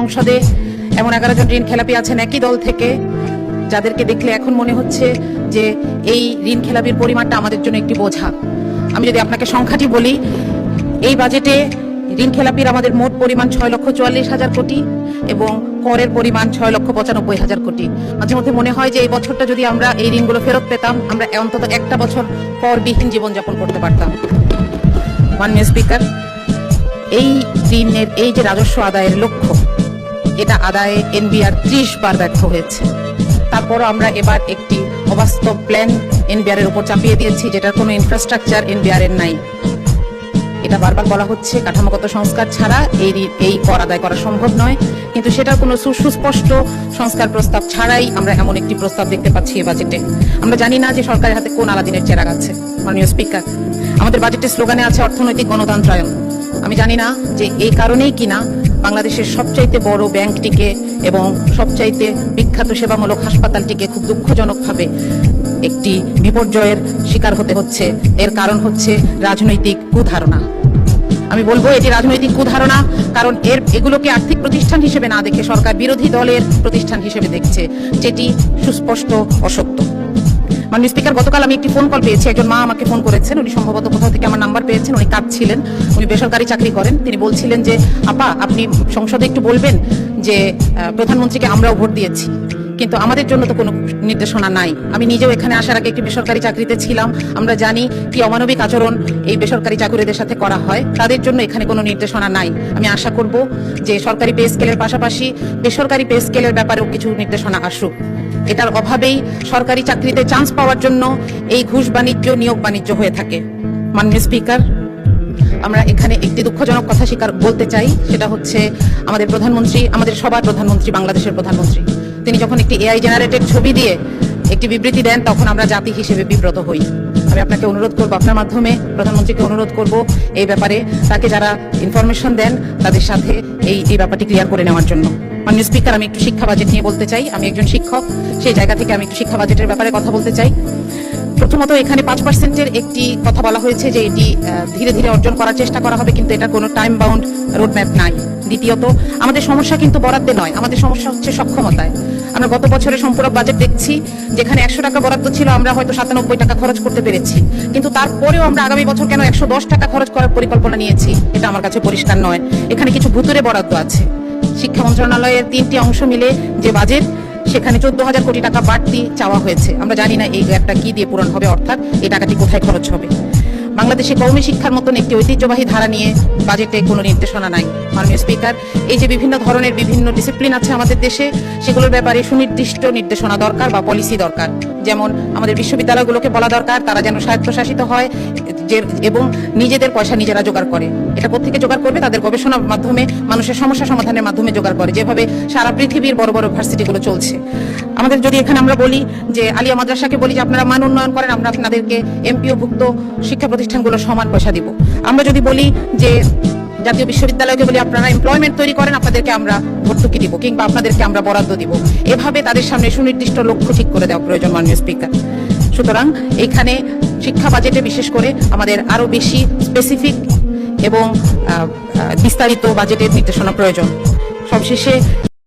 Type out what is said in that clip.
সংসদে এমন 11 জন ঋণ খেলাপি আছেন একই দল থেকে, যাদেরকে দেখলে এখন মনে হচ্ছে যে এই ঋণ খেলাপির পরিমাণটা আমাদের জন্য একটি বোঝা। আমি যদি আপনাকে সংখ্যাটি বলি, এই বাজেটে ঋণ খেলাপির আমাদের মোট পরিমাণ 6,44,000 কোটি এবং করের পরিমাণ 6,95,000 কোটি। মাঝে মধ্যে মনে হয় যে এই বছরটা যদি আমরা এই ঋণগুলো ফেরত পেতাম, আমরা অন্তত একটা বছর করবিহীন জীবনযাপন করতে পারতাম। মাননীয় স্পিকার, এই ঋণের এই যে রাজস্ব আদায়ের লক্ষ্য, এটা আদায়ে এনবিআর 30 বার ব্যর্থ হয়েছে। তারপরও আমরা এবার একটি অবাস্তব প্ল্যান এনবিআর এর উপর চাপিয়ে দিয়েছি, যেটার কোনো ইনফ্রাস্ট্রাকচার এনবিআর এর নাই। এটা বারবার বলা হচ্ছে কাঠামোগত সংস্কার ছাড়া এই কর আদায় করা সম্ভব নয়, কিন্তু সেটার কোনো সুস্পষ্ট সংস্কার প্রস্তাব ছাড়াই আমরা এমন একটি প্রস্তাব দেখতে পাচ্ছি এই বাজেটে। আমরা জানি না যে সরকারের হাতে কোন আলাদিনের চেরাগ আছে। মাননীয় স্পিকার, আমাদের বাজেটের স্লোগানে আছে অর্থনৈতিক গণতন্ত্রায়ন। আমি জানি না যে এই কারণেই কিনা বাংলাদেশের সবচাইতে বড় ব্যাংকটিকে এবং সবচাইতে বিখ্যাত সেবামূলক হাসপাতালটিকে খুব দুঃখজনকভাবে একটি বিপর্যয়ের শিকার হতে হচ্ছে। এর কারণ হচ্ছে রাজনৈতিক কুধারণা। আমি বলবো এটি রাজনৈতিক কুধারণা, কারণ এগুলোকে আর্থিক প্রতিষ্ঠান হিসেবে না দেখে সরকার বিরোধী দলের প্রতিষ্ঠান হিসেবে দেখছে, যেটি সুস্পষ্ট অসত্য। মাননীয় স্পিকার, গতকাল আমি একটি ফোন কল পেয়েছি। একজন মা আমাকে ফোন করেছেন, উনি সম্ভবত কোথাও থেকে আমার নাম্বার পেয়েছেন। উনি কাঁদছিলেন, উনি বেসরকারি চাকরি করেন। তিনি বলছিলেন যে আপা, আপনি সংসদে একটু বলবেন যে প্রধানমন্ত্রীকে আমরাও ভোট দিয়েছি, কিন্তু আমাদের জন্য তো কোনো নির্দেশনা নাই। আমি নিজেও এখানে আসার আগে একটি বেসরকারি চাকরিতে ছিলাম। আমরা জানি কি অমানবিক আচরণ এই বেসরকারি চাকরিদের সাথে করা হয়। তাদের জন্য এখানে কোনো নির্দেশনা নাই। আমি আশা করব যে সরকারি পে স্কেলের পাশাপাশি বেসরকারি পে স্কেলের ব্যাপারেও কিছু নির্দেশনা আসুক। এটার অভাবেই সরকারি চাকরিতে চান্স পাওয়ার জন্য এই ঘুষ বাণিজ্য, নিয়োগ বাণিজ্য হয়ে থাকে। মাননীয় স্পিকার, আমরা এখানে একটি দুঃখজনক কথা বলতে চাই, সেটা হচ্ছে আমাদের প্রধানমন্ত্রী, আমাদের সবার প্রধানমন্ত্রী, বাংলাদেশের প্রধানমন্ত্রী, তিনি যখন একটি এআই জেনারেটেড ছবি দিয়ে একটি বিবৃতি দেন, তখন আমরা জাতি হিসেবে বিব্রত হই। আমি আপনাকে অনুরোধ করব, আপনার মাধ্যমে প্রধানমন্ত্রীকে অনুরোধ করব এই ব্যাপারে তাকে যারা ইনফরমেশন দেন তাদের সাথে এই ব্যাপারটি ক্লিয়ার করে নেওয়ার জন্য। মাননীয় স্পিকার, আমি একটু শিক্ষা বাজেট নিয়ে বলতে চাই। আমি একজন শিক্ষক, সেই জায়গা থেকে আমি একটু শিক্ষা বাজেটের ব্যাপারে কথা বলতে চাই। প্রথমত, এখানে 5%-এর একটি কথা বলা হয়েছে যে এটি ধীরে ধীরে অর্জন করার চেষ্টা করা হবে, কিন্তু এটা কোনো টাইম বাউন্ড রোডম্যাপ নাই। দ্বিতীয়ত, আমাদের সমস্যা কিন্তু বরাদ্দে নয়, আমাদের সমস্যা হচ্ছে সক্ষমতায়। আমরা গত বছরের সম্পূরক বাজেট দেখছি, যেখানে 100 টাকা বরাদ্দ ছিল, আমরা হয়তো 97 টাকা খরচ করতে পেরেছি, কিন্তু তারপরেও আমরা আগামী বছর কেন 110 টাকা খরচ করার পরিকল্পনা নিয়েছি, এটা আমার কাছে পরিষ্কার নয়। এখানে কিছু ভুতুরে বরাদ্দ আছে। শিক্ষা মন্ত্রণালয়ের 3টি অংশ মিলে যে বাজেট, সেখানে 14,000 কোটি টাকা বাড়তি চাওয়া হয়েছে। আমরা জানি না এই গ্যাপটা কি দিয়ে পূরণ হবে, অর্থাৎ এই টাকাটি কোথায় খরচ হবে। বাংলাদেশে কওমি শিক্ষার মতন একটি ঐতিহ্যবাহী ধারা নিয়ে বাজেটে কোনো নির্দেশনা নাই। মাননীয় স্পিকার, এই যে বিভিন্ন ধরনের বিভিন্ন ডিসিপ্লিন আছে আমাদের দেশে, সেগুলোর ব্যাপারে সুনির্দিষ্ট নির্দেশনা দরকার বা পলিসি দরকার। যেমন আমাদের বিশ্ববিদ্যালয়গুলোকে বলা দরকার তারা যেন স্বায়ত্তশাসিত হয় এবং নিজেদের পয়সা নিজেরা জোগাড় করে। এটা কোত্থেকে জোগাড় করবে? তাদের গবেষণার মাধ্যমে, মানুষের সমস্যা সমাধানের মাধ্যমে জোগাড় করে, যেভাবে সারা পৃথিবীর বড় বড় ভার্সিটিগুলো চলছে। আমাদের যদি এখানে আমরা বলি যে আলিয়া মাদ্রাসাকে বলি যে আপনারা মান উন্নয়ন করেন, আমরা আপনাদেরকে এমপিওভুক্ত শিক্ষা প্রতিষ্ঠানগুলো সমান পয়সা দিব। আমরা যদি বলি যে জাতীয় বিশ্ববিদ্যালয়কে বলি আপনারা এমপ্লয়মেন্ট তৈরি করেন, আপনাদেরকে আমরা ভর্তুকি দিব কিংবা আপনাদেরকে আমরা বরাদ্দ দিব। এভাবে তাদের সামনে সুনির্দিষ্ট লক্ষ্য ঠিক করে দেওয়া প্রয়োজন মাননীয় স্পিকার। সুতরাং এখানে শিক্ষা বাজেটে বিশেষ করে আমাদের আরো বেশি স্পেসিফিক এবং বিস্তারিত বাজেটের নির্দেশনা প্রয়োজন। সবশেষে